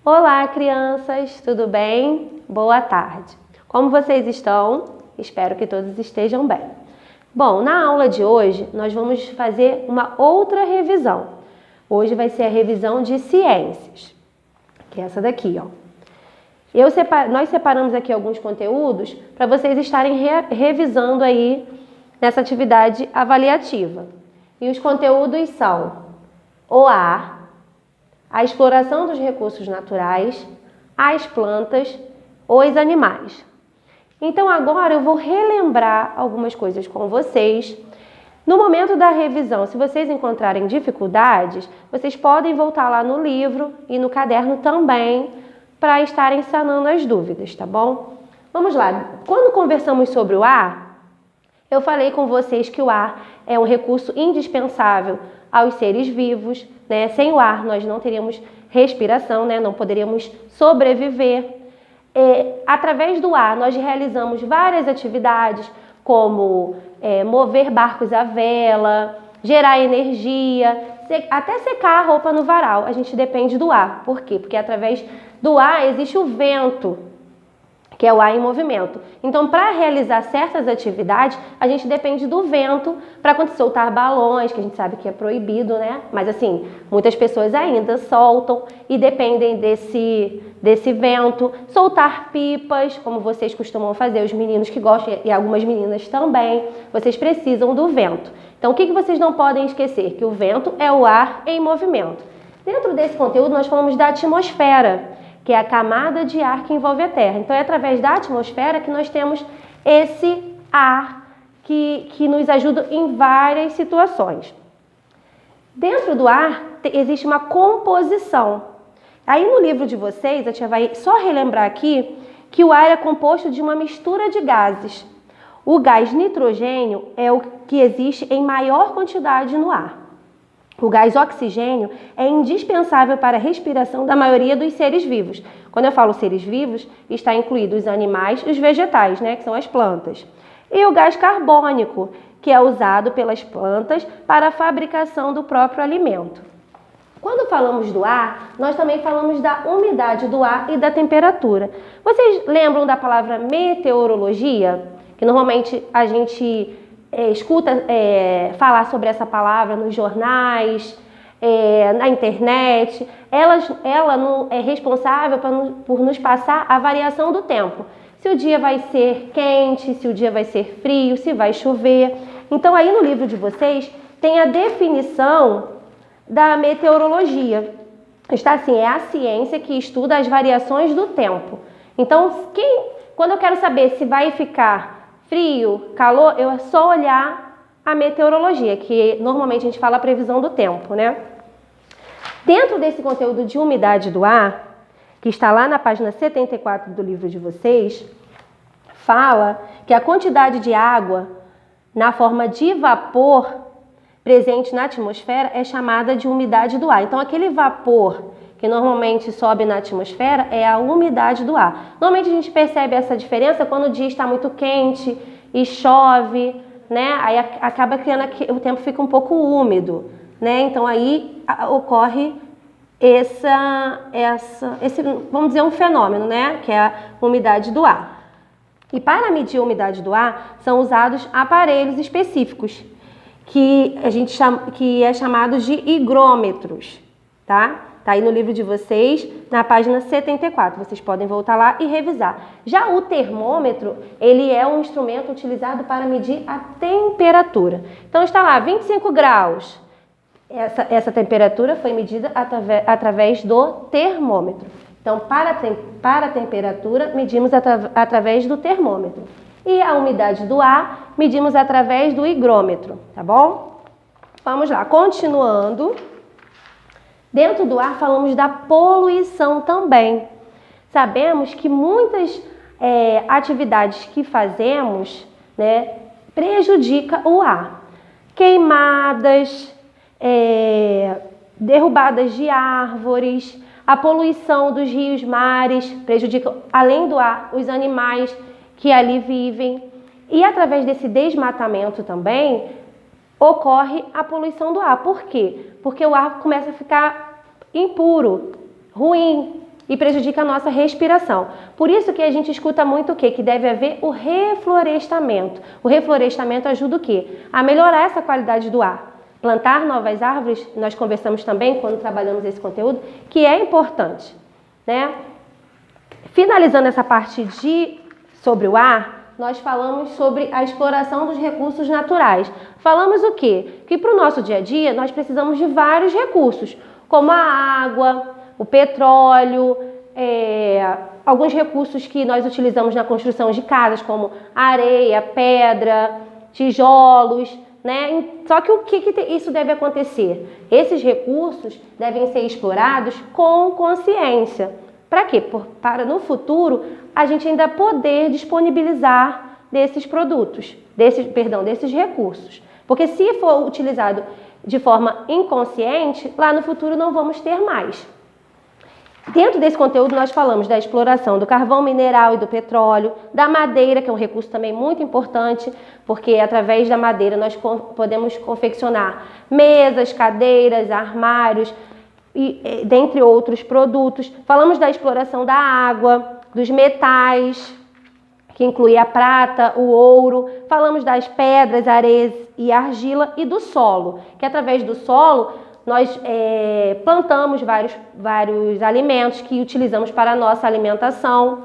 Olá, crianças, tudo bem? Boa tarde. Como vocês estão? Espero que todos estejam bem. Bom, na aula de hoje nós vamos fazer uma outra revisão. Hoje vai ser a revisão de ciências, que é essa daqui, ó. Nós separamos aqui alguns conteúdos para vocês estarem revisando aí nessa atividade avaliativa. E os conteúdos são o ar, a exploração dos recursos naturais, as plantas, os animais. Então agora eu vou relembrar algumas coisas com vocês. No momento da revisão, se vocês encontrarem dificuldades, vocês podem voltar lá no livro e no caderno também para estarem sanando as dúvidas, tá bom? Vamos lá. Quando conversamos sobre o ar, eu falei com vocês que o ar é um recurso indispensável aos seres vivos, né? Sem o ar nós não teríamos respiração, né? Não poderíamos sobreviver. Através do ar nós realizamos várias atividades, como mover barcos à vela, gerar energia, até secar a roupa no varal. A gente depende do ar. Por quê? Porque através do ar existe o vento, que é o ar em movimento. Então, para realizar certas atividades, a gente depende do vento para quando soltar balões, que a gente sabe que é proibido, né? Mas assim, muitas pessoas ainda soltam e dependem desse vento. Soltar pipas, como vocês costumam fazer, os meninos que gostam e algumas meninas também, vocês precisam do vento. Então, o que vocês não podem esquecer? Que o vento é o ar em movimento. Dentro desse conteúdo, nós falamos da atmosfera, que é a camada de ar que envolve a Terra. Então, é através da atmosfera que nós temos esse ar que nos ajuda em várias situações. Dentro do ar, existe uma composição. Aí, no livro de vocês, a tia vai só relembrar aqui que o ar é composto de uma mistura de gases. O gás nitrogênio é o que existe em maior quantidade no ar. O gás oxigênio é indispensável para a respiração da maioria dos seres vivos. Quando eu falo seres vivos, está incluído os animais e os vegetais, né, que são as plantas. E o gás carbônico, que é usado pelas plantas para a fabricação do próprio alimento. Quando falamos do ar, nós também falamos da umidade do ar e da temperatura. Vocês lembram da palavra meteorologia? Que normalmente a gente escuta falar sobre essa palavra nos jornais, na internet. Ela não é responsável por nos passar a variação do tempo. Se o dia vai ser quente, se o dia vai ser frio, se vai chover. Então aí no livro de vocês tem a definição da meteorologia. Está assim, é a ciência que estuda as variações do tempo. Então, quando eu quero saber se vai ficar frio, calor, é só olhar a meteorologia, que normalmente a gente fala a previsão do tempo, né? Dentro desse conteúdo de umidade do ar, que está lá na página 74 do livro de vocês, fala que a quantidade de água na forma de vapor presente na atmosfera é chamada de umidade do ar. Então, aquele vapor que normalmente sobe na atmosfera é a umidade do ar. Normalmente a gente percebe essa diferença quando o dia está muito quente e chove, né? Aí acaba criando que o tempo fica um pouco úmido, né? Então aí ocorre esse, vamos dizer, um fenômeno, né? Que é a umidade do ar. E para medir a umidade do ar são usados aparelhos específicos que é chamado de higrômetros, tá? Tá aí no livro de vocês, na página 74. Vocês podem voltar lá e revisar. Já o termômetro, ele é um instrumento utilizado para medir a temperatura. Então, está lá, 25 graus. Essa temperatura foi medida através do termômetro. Então, para a temperatura, medimos através do termômetro. E a umidade do ar, medimos através do higrômetro, tá bom? Vamos lá, continuando. Dentro do ar falamos da poluição também. Sabemos que muitas atividades que fazemos, né, prejudicam o ar. Queimadas, derrubadas de árvores, a poluição dos rios, mares, prejudica, além do ar, os animais que ali vivem. E através desse desmatamento também, ocorre a poluição do ar. Por quê? Porque o ar começa a ficar impuro, ruim, e prejudica a nossa respiração. Por isso que a gente escuta muito o quê? Que deve haver o reflorestamento. O reflorestamento ajuda o quê? A melhorar essa qualidade do ar. Plantar novas árvores, nós conversamos também quando trabalhamos esse conteúdo, que é importante, né? Finalizando essa parte sobre o ar, nós falamos sobre a exploração dos recursos naturais. Falamos o quê? Que para o nosso dia a dia nós precisamos de vários recursos, como a água, o petróleo, alguns recursos que nós utilizamos na construção de casas, como areia, pedra, tijolos, né? Só que o que isso deve acontecer? Esses recursos devem ser explorados com consciência. Para quê? Para no futuro a gente ainda poder disponibilizar desses produtos, desses recursos. Porque se for utilizado de forma inconsciente, lá no futuro não vamos ter mais. Dentro desse conteúdo nós falamos da exploração do carvão mineral e do petróleo, da madeira, que é um recurso também muito importante, porque através da madeira nós podemos confeccionar mesas, cadeiras, armários, e dentre outros produtos. Falamos da exploração da água, dos metais, que inclui a prata, o ouro. Falamos das pedras, areias e argila e do solo, que através do solo nós plantamos vários alimentos que utilizamos para a nossa alimentação.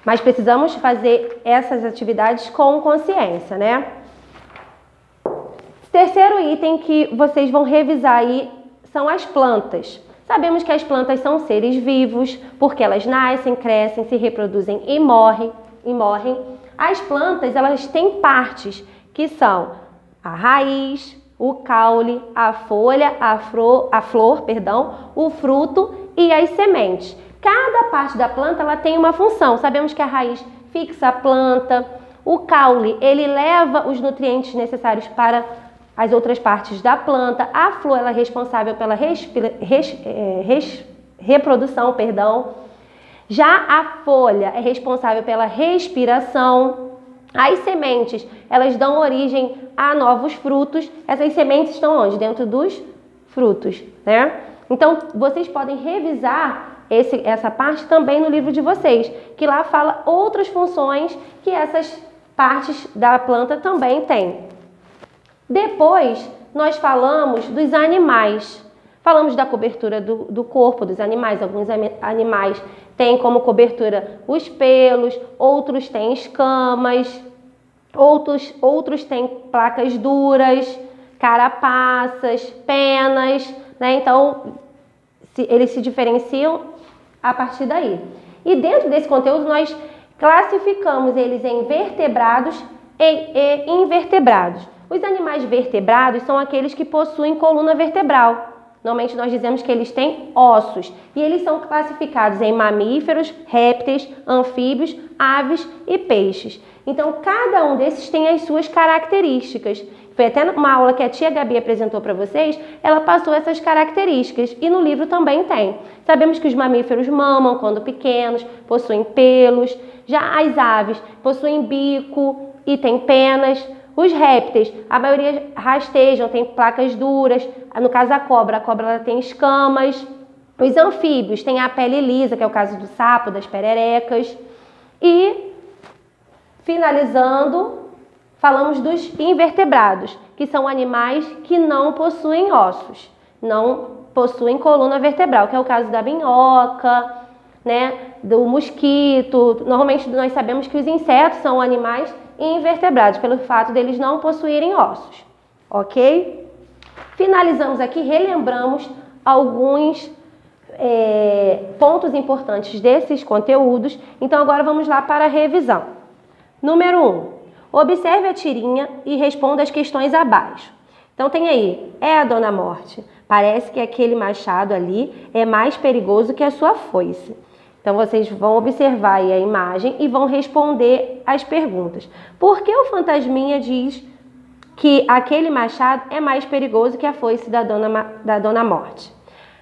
Mas precisamos fazer essas atividades com consciência, né? Terceiro item que vocês vão revisar aí são as plantas. Sabemos que as plantas são seres vivos, porque elas nascem, crescem, se reproduzem e morrem. As plantas, elas têm partes, que são a raiz, o caule, a folha, a flor, o fruto e as sementes. Cada parte da planta ela tem uma função. Sabemos que a raiz fixa a planta, o caule ele leva os nutrientes necessários para as outras partes da planta, a flor ela é responsável pela reprodução, já a folha é responsável pela respiração. As sementes, elas dão origem a novos frutos. Essas sementes estão onde? Dentro dos frutos, né? Então, vocês podem revisar essa parte também no livro de vocês, que lá fala outras funções que essas partes da planta também têm. Depois, nós falamos dos animais. Falamos da cobertura do corpo dos animais. Alguns animais têm como cobertura os pelos, outros têm escamas, outros têm placas duras, carapaças, penas, né? Então, eles se diferenciam a partir daí. E dentro desse conteúdo, nós classificamos eles em vertebrados e invertebrados. Os animais vertebrados são aqueles que possuem coluna vertebral. Normalmente nós dizemos que eles têm ossos e eles são classificados em mamíferos, répteis, anfíbios, aves e peixes. Então, cada um desses tem as suas características. Foi até uma aula que a tia Gabi apresentou para vocês, ela passou essas características e no livro também tem. Sabemos que os mamíferos mamam quando pequenos, possuem pelos, já as aves possuem bico e têm penas. Os répteis, a maioria rastejam, tem placas duras. No caso a cobra ela tem escamas. Os anfíbios têm a pele lisa, que é o caso do sapo, das pererecas. E, finalizando, falamos dos invertebrados, que são animais que não possuem ossos, não possuem coluna vertebral, que é o caso da minhoca, né, do mosquito. Normalmente nós sabemos que os insetos são animais invertebrados, pelo fato deles não possuírem ossos, ok? Finalizamos aqui, relembramos alguns pontos importantes desses conteúdos. Então agora vamos lá para a revisão. Número 1, observe a tirinha e responda as questões abaixo. Então tem aí, a Dona Morte, parece que aquele machado ali é mais perigoso que a sua foice. Então, vocês vão observar aí a imagem e vão responder as perguntas. Por que o fantasminha diz que aquele machado é mais perigoso que a foice da Dona Morte?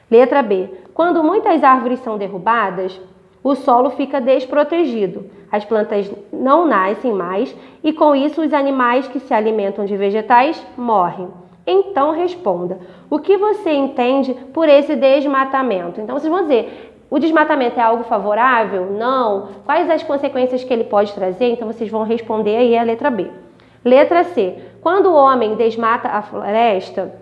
Letra B. Quando muitas árvores são derrubadas, o solo fica desprotegido. As plantas não nascem mais e, com isso, os animais que se alimentam de vegetais morrem. Então, responda. O que você entende por esse desmatamento? Então, vocês vão dizer... o desmatamento é algo favorável? Não. Quais as consequências que ele pode trazer? Então, vocês vão responder aí a letra B. Letra C. Quando o homem desmata a floresta,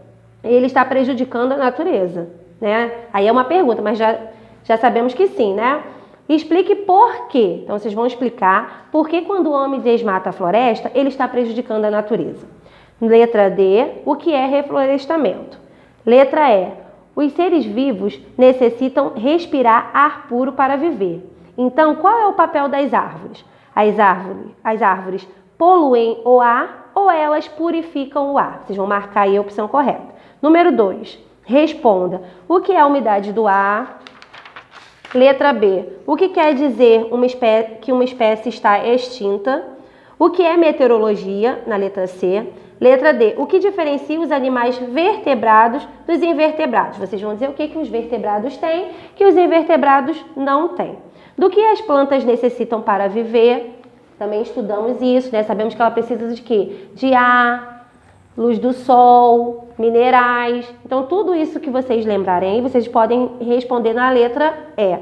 ele está prejudicando a natureza, né? Aí é uma pergunta, mas já sabemos que sim, né? Explique por quê. Então, vocês vão explicar por que quando o homem desmata a floresta, ele está prejudicando a natureza. Letra D. O que é reflorestamento? Letra E. Os seres vivos necessitam respirar ar puro para viver. Então, qual é o papel das árvores? As árvores poluem o ar ou elas purificam o ar? Vocês vão marcar aí a opção correta. Número 2. Responda. O que é a umidade do ar? Letra B. O que quer dizer que uma espécie está extinta? O que é meteorologia? Na letra C. Letra D. O que diferencia os animais vertebrados dos invertebrados? Vocês vão dizer o que os vertebrados têm, que os invertebrados não têm. Do que as plantas necessitam para viver? Também estudamos isso, né? Sabemos que ela precisa de quê? De ar, luz do sol, minerais. Então, tudo isso que vocês lembrarem, vocês podem responder na letra E.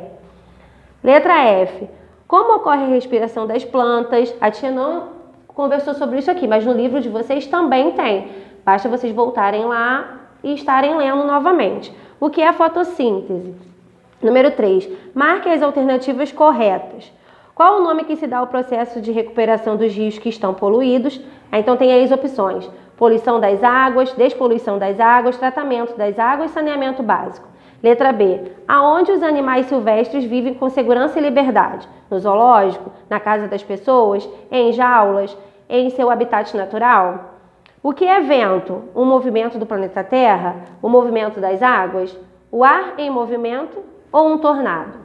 Letra F. Como ocorre a respiração das plantas? A tia não conversou sobre isso aqui, mas no livro de vocês também tem. Basta vocês voltarem lá e estarem lendo novamente. O que é a fotossíntese? Número 3. Marque as alternativas corretas. Qual o nome que se dá ao processo de recuperação dos rios que estão poluídos? Então tem aí as opções. Poluição das águas, despoluição das águas, tratamento das águas, saneamento básico. Letra B. Aonde os animais silvestres vivem com segurança e liberdade? No zoológico? Na casa das pessoas? Em jaulas? Em seu habitat natural? O que é vento? Um movimento do planeta Terra? O movimento das águas? O ar em movimento ou um tornado?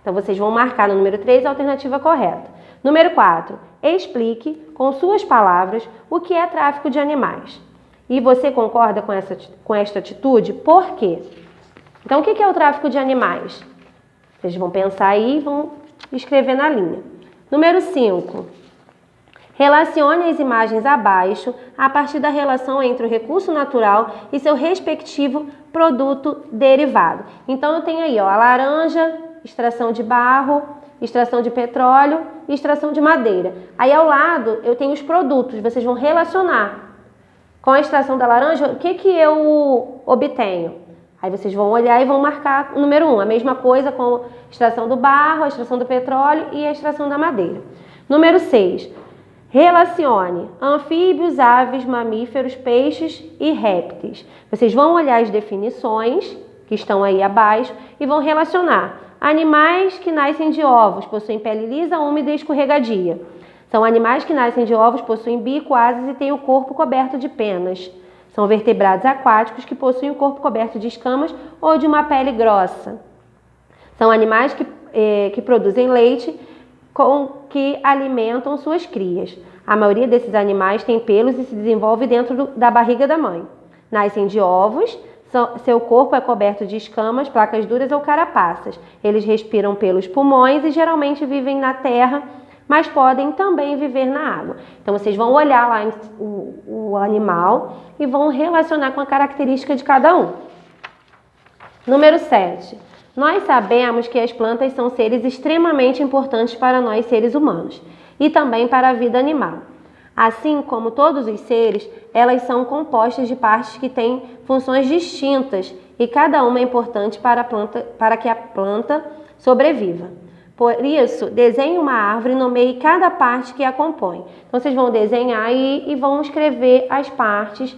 Então, vocês vão marcar no número 3 a alternativa correta. Número 4. Explique, com suas palavras, o que é tráfico de animais. E você concorda com esta atitude? Por quê? Então, o que é o tráfico de animais? Vocês vão pensar aí e vão escrever na linha. Número 5. Relacione as imagens abaixo a partir da relação entre o recurso natural e seu respectivo produto derivado. Então, eu tenho aí a laranja, extração de barro, extração de petróleo e extração de madeira. Aí, ao lado, eu tenho os produtos. Vocês vão relacionar. Com a extração da laranja, o que eu obtenho? Aí vocês vão olhar e vão marcar o número 1. A mesma coisa com a extração do barro, a extração do petróleo e a extração da madeira. Número 6. Relacione anfíbios, aves, mamíferos, peixes e répteis. Vocês vão olhar as definições que estão aí abaixo e vão relacionar. Animais que nascem de ovos, possuem pele lisa, úmida e escorregadia. São animais que nascem de ovos, possuem bico, asas e têm o corpo coberto de penas. São vertebrados aquáticos que possuem o corpo coberto de escamas ou de uma pele grossa. São animais que produzem leite com que alimentam suas crias. A maioria desses animais tem pelos e se desenvolve dentro da barriga da mãe. Nascem de ovos, seu corpo é coberto de escamas, placas duras ou carapaças. Eles respiram pelos pulmões e geralmente vivem na terra, mas podem também viver na água. Então, vocês vão olhar lá o animal e vão relacionar com a característica de cada um. Número 7. Nós sabemos que as plantas são seres extremamente importantes para nós, seres humanos, e também para a vida animal. Assim como todos os seres, elas são compostas de partes que têm funções distintas e cada uma é importante para que a planta sobreviva. Por isso, desenhe uma árvore e nomeie cada parte que a compõe. Então, vocês vão desenhar e vão escrever as partes,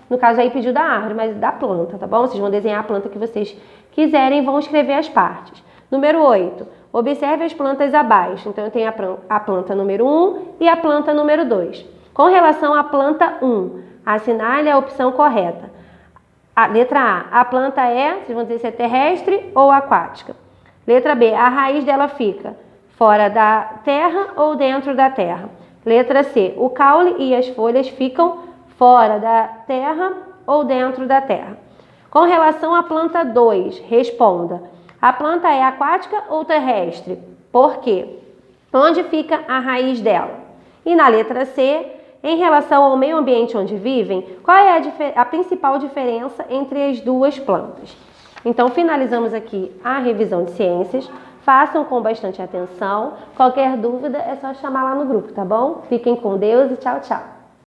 no caso aí pediu da árvore, mas da planta, tá bom? Vocês vão desenhar a planta que vocês quiserem e vão escrever as partes. Número 8. Observe as plantas abaixo. Então, eu tenho a planta número 1 e a planta número 2. Com relação à planta 1, assinale a opção correta. A letra A. A planta vocês vão dizer se é terrestre ou aquática. Letra B, a raiz dela fica fora da terra ou dentro da terra. Letra C, o caule e as folhas ficam fora da terra ou dentro da terra. Com relação à planta 2, responda. A planta é aquática ou terrestre? Por quê? Onde fica a raiz dela? E na letra C, em relação ao meio ambiente onde vivem, qual é a principal diferença entre as duas plantas? Então, finalizamos aqui a revisão de ciências. Façam com bastante atenção. Qualquer dúvida é só chamar lá no grupo, tá bom? Fiquem com Deus e tchau, tchau!